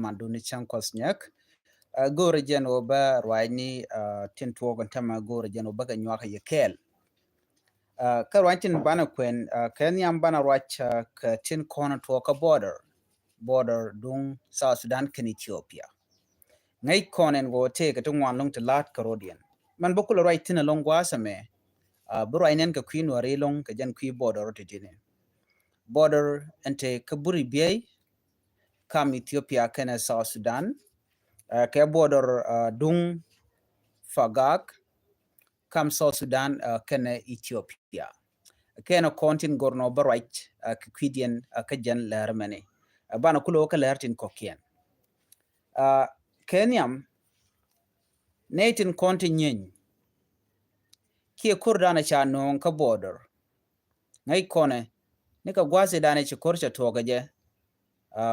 manduni chankosnyak gore jeno ba rwayni tin tuogon tama gore jeno baga nywaka yekel ka rwancin bana kwen ken yam bana rwach ka tin kona tuoka border dung South Sudan ken Ethiopia ngai konen go te ka tungwan long to lat karodian man bokula right tin along wasame buraynen ka queen wari long ka jan qui border to jine border ente kaburi biay kam Ethiopia ken South Sudan ka border dung Fagak kam South Sudan ken Ethiopia ken kontin gorno barait ka kwidian ka jan lermane bana kulo ka lertin kokien Kenyam netin kontin nyen ki kurdana cha non ka border ngai kone ne ka gwase dane ci korcha togaje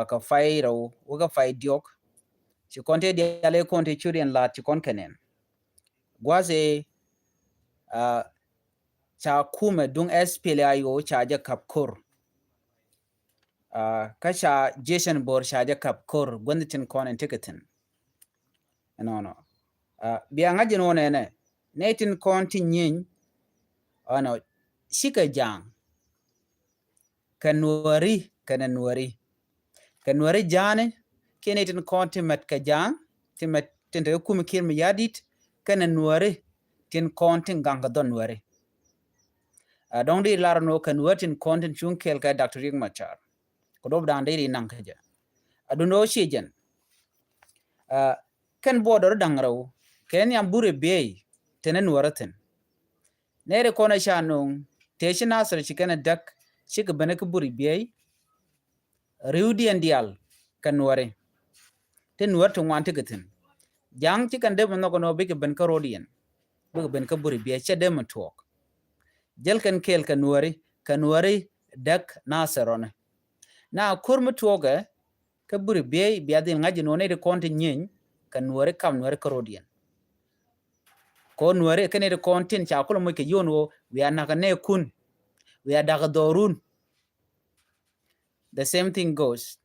ka fayro uga fay diok ci konte diale konte churien lat ci konkenen gwase cha kume dung SPLIO cha ja kapkur ka cha Jason Bor cha ja kapkur gonditin konen tiketin no bianga jeno ne netin konti nyin ano shika jang kanwari jane kenetin konti mat ka jang timat tente kum kirmi yadit kanwari tin konti ganga donwari dong di larno kanwatin konti chunkel ka Dr. Riek Machar kodob dande ri nankaja aduno shejen kan border dangraw ken yam bure bey tenen waraten nere kona shanung teshi nasar chikana dak chik banak buri bey riudi andial kanware ten warto wante gaten jang chikan de no kono big ban karodian big ban ka buri bey chede matok jel kan kel kanware dak nasarone na kurmu toga ka buri bey biadin ngaji no ne de konti nyen kanware kam nware karodian ko nware kene de kontin cha ko mo ke yono we anaka ne kun we adaga dorun the same thing goes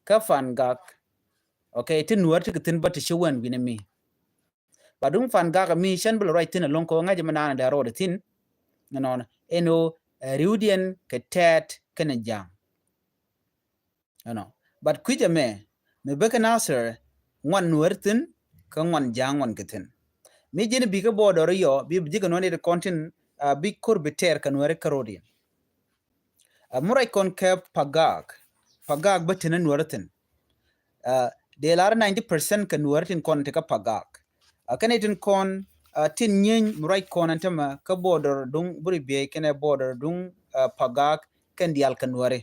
ka gak okay tin nware tin bat shwan binami badum gak mi shan bul right tin lon ko ngaji manana da road tin non eno riudian ketet kene jang but kujame me beka nasir wan nuertin ka wan jang wan keten mi jene biga border yo bi biga no ne kontin big kur beter kan were karodian murai kon ke pagag betene nuertin de lar 90% kan nuertin kon te ka pagag kanetin kon tin nyen murai kon antama ka border dung buri be kene border dung pagag kan dial kan were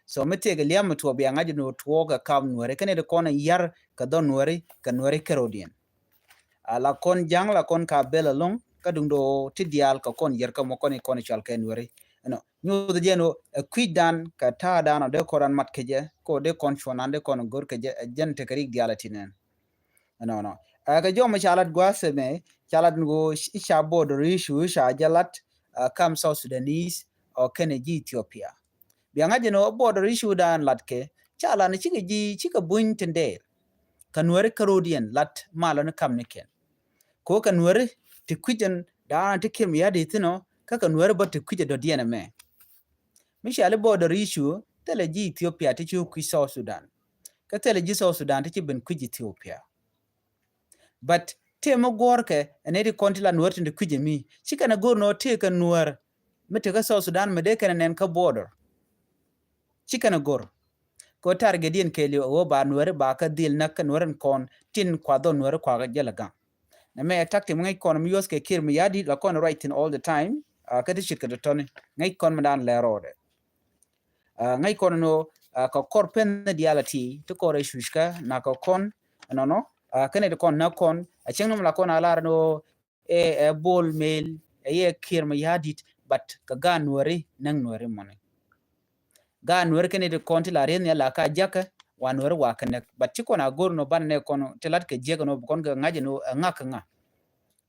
so mete ga liam to bi ngaji no to ga kam nuere kene de kon yar ka don nuere kan nuere karodian la kon jang la kon ka bela long ka dundo tidial ka kon yer ka mo kon chal ken nuere no nyu de jeno kwidan ka ta dano de koran mat keje ko de kon chonande kon gor keje jente karik dialatinen no ka jom chalat gwase me chalat go isha border issue sha jalat kam South Sudanese o Kennedy Ethiopia bianga jeno border issue dan latke chala ni chika buin tende kanwere karodian lat malon kam niken ko kanwere tikwijen da tikim yadi tino ka kanwere but tikwije do diena me mishale border issue tele ji Ethiopia ti chu South Sudan ka tele ji South Sudan ti ben kwiji Ethiopia but temo gorke enedi kontila nwere tinde kwije mi chika na gor no te kan nwere mete ka South Sudan mede kan nen ka border chika na gor ko targedien keli o ba nwere ba ka dil nak nwere kon tin kwa don nwere kwa ga jelaga na me attack te ngai kon mi yos ke kir mi yadi la kon right in all the time ka ti shika de ton ngai kon madan le rode ngai kon no ka korpen diality to ko re shushka na ka kon no kane de kon na kon a chenum la kon ala no e bol mail ye kir mi yadi but ka ga nwere nang nwere mone ga nwere kene de konti la ren ya la ka jaka wa nwere wa kane but chiko na gor no ban ne kono telat ke jego no kon ga ngaje no ngaka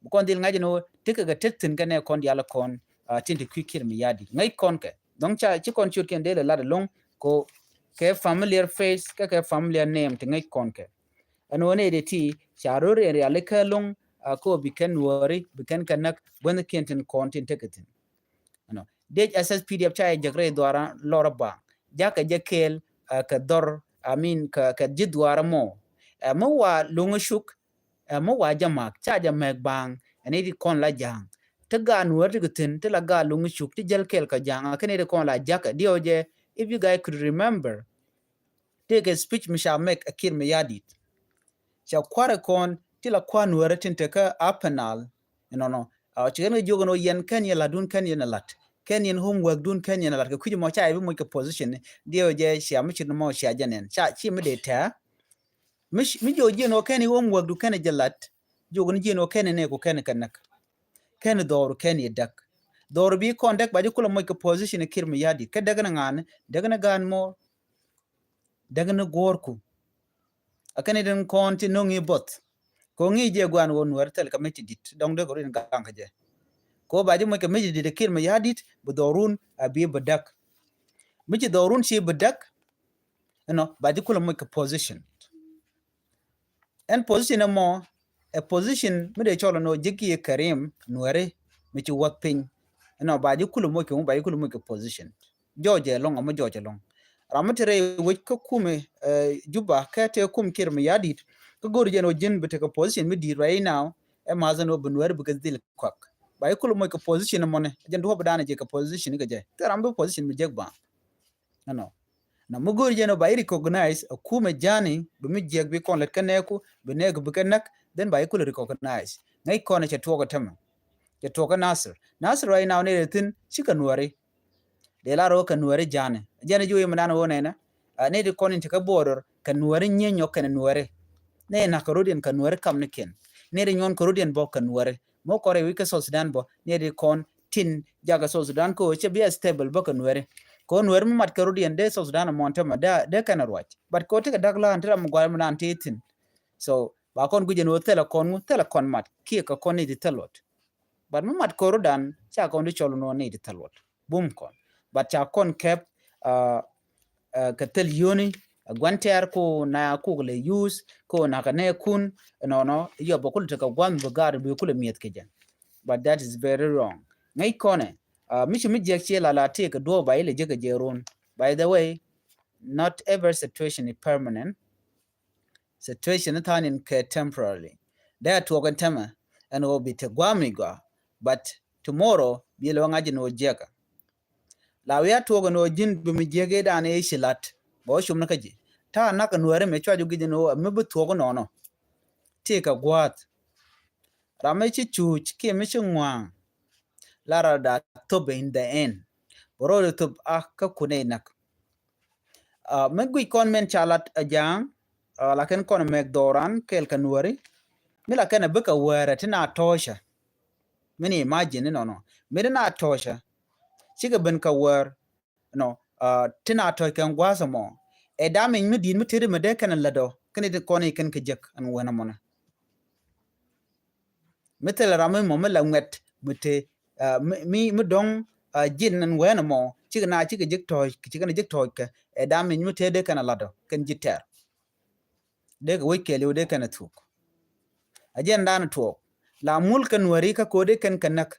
kon dil ngaje no tika ga tetin kane kon ya la kon tinti kwikir mi yadi ngai kon ke donc cha chiko chur ken de la long ko ke familiar face ke familiar name te ngai kon ke anone de ti charor ere aleka long ko biken wori biken kanak bon kenten content teketin no dej assess pdf cha jagre dwara lorba jaka jekel ka dor amin ka jidwara mo wa lungu shuk mo wa jamak cha jamek bang ane di kon la jang te ga nuwer teketin te la ga lungu shuk te jel kel ka jang kane de kon la jaka dioje if you guys could remember take a speech misha make akir meyadit cha kware kon tila kwa nuwer tinte ka apenal no chigene jogono yen kan yela dun kan yen lat kan yen homework dun kan yen lat ku mo cha ibu mo ka position dioje sha mi chin mo sha janen cha chi mi de ta mi joje no kan homework du kan jalat jogono je no kan ne ko kan kanak kan dor kan yedak dor bi kondak ba kula mo ka position kir mi yadi ka daga ngan daga na gan mo daga na gorku akane den konti no ngi bot ko ngi je gwan won wartel ka mechi dit dong de gorin gang ka je ko ba mo ka mechi dit kir mi yadit bu dorun abi badak mechi dorun shi badak no ba kula mo ka position and position mo a position me de cholo no jiki karim nuare mechi wapin no ba kula mo ka position joje long mo joje long ramatere wit ko kume juba ka te kum kir mi yadit ko gor jeno jin bete ko position mi di right now e mazano bunwer bugas dil kwak bay ko mo ko position mo ne jen do badana je ko position ga je te rambo position mi jegba no na mo gor jeno bay recognize kume jani bu mi jeg bi kon let kaneku be neg bu kanak then bay ko recognize ngai kone che to ko tama che to ko nasir right now ne tin chikanwari de la ro kanwari jane jo yimana wona na ne de konin ka border kanwari nyenyo kan nware ne na karodian kanwari kamniken ne de nyon karodian bo kanwari mo kore wika so Sudan bo ne de kon tin jaga so Sudan ko che be stable bo kanwari ko nwar mat karodian de so Sudan montama de kanarwach but ko te dagla antira mo gwal man titin so ba kon guje no tela kon mat ki ka kon ni telot but mat korodan cha kon di cholo no ni telot bum kon but cha kon kep ka tel yoni gwanter ko na ko le use ko na ka ne kun no yo bokul te ka gwan bugar bi kul miet ke jan but that is very wrong ngai kone mi je che la te ka do ba ile je ka jeron by the way not every situation is permanent situation tanin ke temporarily there to kan tema and will be te gwamigwa but tomorrow bi lo ngaji no jeka la we to no jin bi mi jege da ne shilat bo shum na kaje ta na ka nuare me chwa jugi no me bu to no te ka gwat rame chi chuch ke me chungwa lara da to be in the end boro to ka kune nak me gui kon men chalat ajang la ken kon me doran kel ka nuare me la ken be ka were tina tosha mini imagine no me na tosha chiga ben ka wer no tina to kan gwasa mo e damin mi din mi tiri me de kan lado kan de koni kan ke jek an wona mona metel ramme mo me la ngwet mute mi dong jin an wona mo chiga na chiga jek to ke e damin mi te de kan lado kan jiter de go kele de kan tuk ajen dan to la mul kan wari ka ko de kan kanak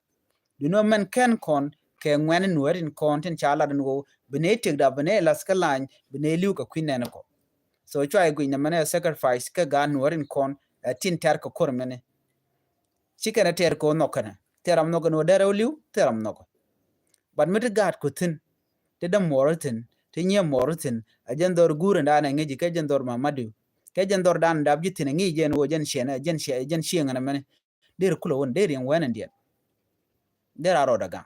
dino men kan kon ke ngwen nuerin content chala den go benetik da bene laskalan bene liu ka kwinen ko so chwa go ina mane sacrifice ka ga nuerin kon tin ter ko kor mene chikana ter ko nokana teram no no dero liu teram no but mit gat ko tin te da moratin te nye moratin ajendor gure ndana ngeji ka jendor mamadu ka jendor dan dab jitin ngi jen wo jen shena jen shena mane der kulo won der yen wanan dia der aro daga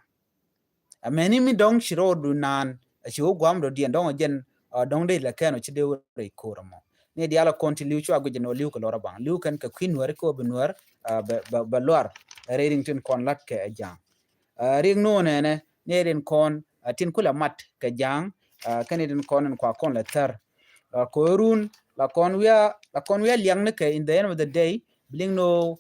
ameni mi dong shiro du nan shiwo gwam do dien dong jen dong de la kano chide re koramo ne dia la konti liu chwa go jeno liu ko lora bang liu kan ka queen wer ko benwer ba lor redington kon lat ke ajang ring no ne ren kon tin kula mat ka jang kaneden kon kwa kon la tar ko run la kon wia liang ne ke in the end of the day bling no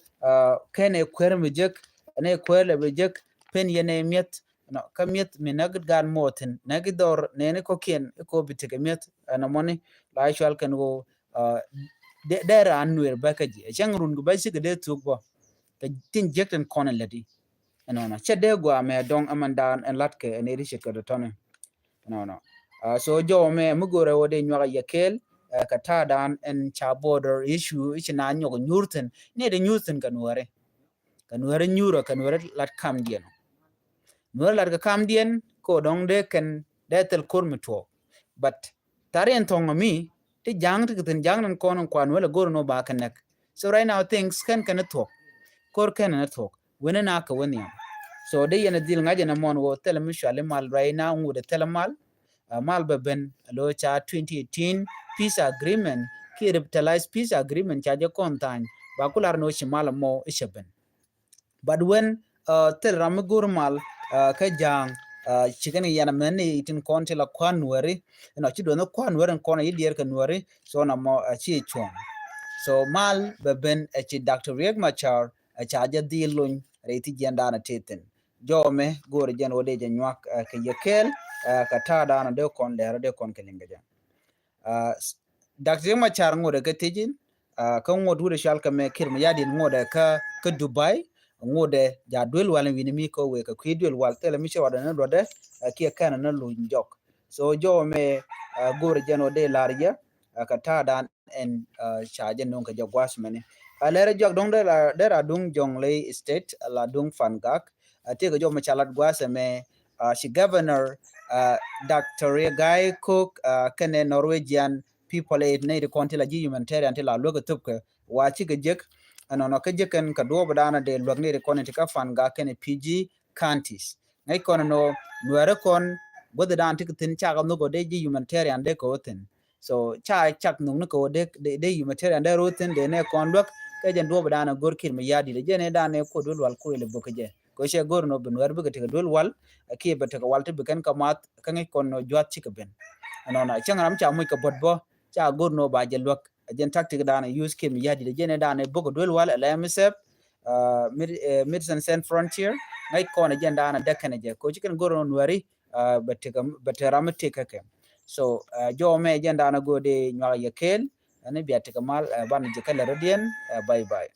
kene kwer mi jek ne kwer le jek pen yene miet no kamiet minagd gan moten nagidor nene ko kien ko bitike miet na moni la actual kan go de ran nuer ba ka ji chang run gu ba shi de tuk bo ka tin jekten konen ladi no chede gwa me dong amandan en latke en eri shika de tone no so jo me mugore wode nywa yakel ka tadan en cha border issue ichina nyogo nyurten ne de nyurten kanware nyuro kanware lat kam dien nuer lat ka kam dien ko dong de ken de tel kurmito but tarien tongomi ti jang ti tin jang nan konon kwan wala gor no ba kanek so right now things can talk kor kan na talk wena na ka wani so de yana dil ngaje na mon wo tel mi shale mal right now ngude tel mal mal beben lo cha 2018 peace agreement ki revitalize peace agreement cha je kontan ba kular no shimal mo isheben but when tel ram gur mal ka jang chicken yana meni itin konti la kwanwari no chido no kwanwari kona yidier kanwari so na mo chi chon so mal beben chi Dr. Riek Machar cha ja dilun reiti jenda na teten jome gore jen wode je nyak ke yekel ka tada na de kon lere de kon kelinga ja Dr. Riek Machar ngode ke tijin ka ngodu de shal ka me kirma yadi ngode ka Dubai ngode ja dwel wala wini mi ko we ka kwidwel wal tele mi shawada na dode ki kana na lu njok so jo me gore jeno de larja ka tada en chaje non ka jagwas mane alere jog dong de la dung jonglei state la dung fangak te ko jo me chalat gwase me shi governor Dr. Guy Cook kene Norwegian people aid ne de kontila ji humanitarian te la logo tupke wa chi gejek anono ke jeken ka do badana de logne de konti ka fanga kene PG counties ngai kono no nuere kon bodo dan tikin cha ga no go de ji humanitarian de ko ten so cha chak nung ko de humanitarian de roten de ne kon lok ke jen do badana gor kir me yadi de jene dane ko dol wal ko le bokaje ko she gor no benwer buga te dol wal ki be te wal te beken kamat kan kon no jwat ci ka ben anona changram cha muy ka bodbo cha gor no ba je lok jen tactic dana use kir me yadi de jene dane bogo dol wal la MSF Medicine Sans Frontier ngai kon jen dana de kan je ko ci kan gor no wari bete ramte kake so jo me jen dana go de nywa yakel ane biate kamal ban je kala rodien bye bye